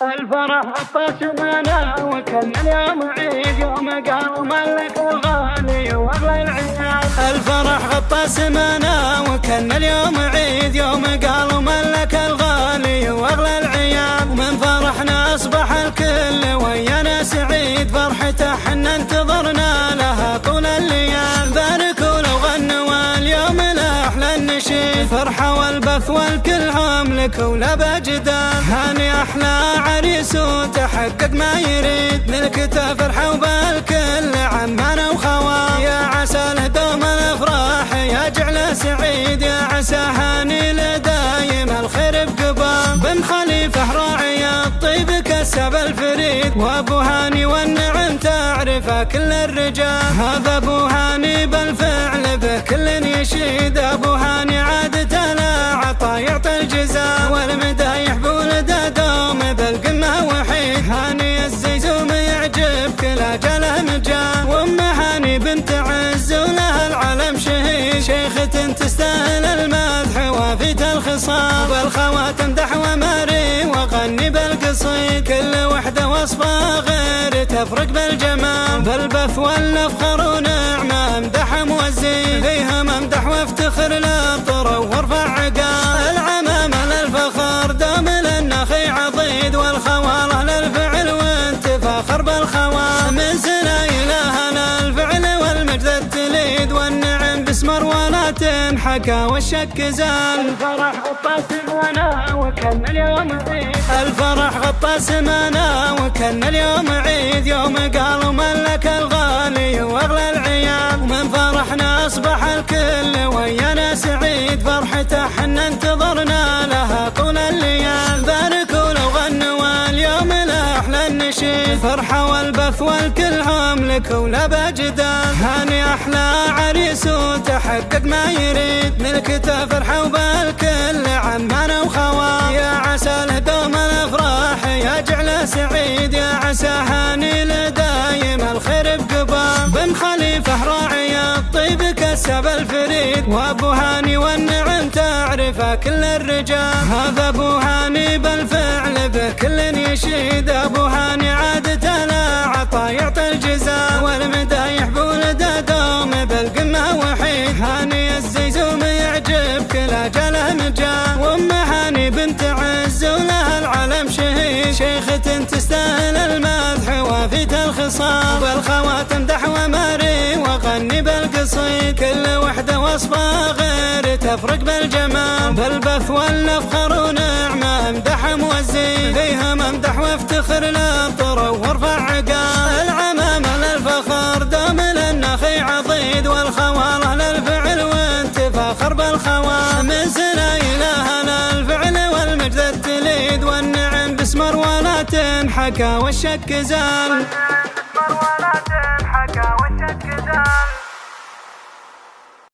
الفرح غطى سمانا وكان اليوم عيد يوم قالوا ملك الغالي واغلى العيال. الفرح غطى سمانا وكان اليوم عيد يوم قالوا ملك الغالي واغلى العيال. ومن فرحنا اصبح الكل ويانا سعيد، فرحته حنا انتظرنا لها طول الليال. باركوا لو غنوا واليوم الاحلى النشيد، فرحه والبث والكل هم لك ولا جدال. هاني احلى عريس وتحقق ما يريد، ملكته فرحه وبالكل عمانا وخوال. يا عسى له دوم الافراح يا جعله سعيد، يا عسى هاني له دايم الخير بقبال. بن خليفه راعي الطيب كسب الفريد، وابو هاني والنعم تعرفه كل الرجال. هذا ابو هاني بالفعل به كل يشيد، ابو هاني عادته لا عطا يعطي الجزاء. والمدايح بولده دوم بالقمه وحيد، هاني الزيزوم يعجب كل اجله مجال. وام هاني بنت عز ولها العلم شهيد، شيخة تستاهل المدح وافيت الخصال. والخواتم دح وماري وغني بالقصيد، كل وحده وصفه غير تفرق بالجمال. بالبث والافخر ونعمه امدح موزين، فيهم امدح وافتخر للطر وارفع عقال. العمام للفخر دوم للنخي عضيد، والخواله للفعل وانت فاخر بالخوال. من سنه الهنا الفعل والمجد التليد، والنعم باسمر ولا تنحكى والشك زال. الفرح غطى سمانا وكان اليوم عيد، الفرح غطى سمانا وكان اليوم عيد يوم قالوا ملك الغالي واغلى العيال. ومن فرحنا اصبح الكل ويانا سعيد، فرحته حنا انتظرنا لها طول الليال. باركوا لو غنوا واليوم الاحلى النشيد، فرحه والبث والكل هم لك ولا جدال. هاني احلى عريس وتحقق ما يريد، ملكته فرحه وبالكل عمانا وخوال. يا عسى له دوم الافراح يا جعله سعيد، يا عسى هاني له دايم الخير بقبال. بن خليفه راعي الطيب كسب الفريد، وابو هاني والنعم تعرفه كل الرجال. هذا ابو هاني بالفعل به كل يشيد، ابو هاني عادته لا عطا يعطي الجزاء. والمدايح بولده دوم بالقمه وحيد، هاني الزيزوم يعجب كل اجله مجال. وام هاني بنت عز ولها العلم شهيد، شيخة تستاهل المدح وافيت الخصال. والخواتم دح وماري وغني بالقصيد، كل وحده وصفه غير تفرق بالجمال. بالبث والافخر ونعمه امدح موزين، فيهم امدح وافتخر للطر وارفع عقال. العمام للفخر دوم للنخي عضيد، والخواله للفعل وانت فاخر بالخوال. من سنه الهنا الفعل والمجد التليد، والنعم باسمر ولا تنحكى والشك زال. والنعم باسمر ولا تنحكى والشك زال.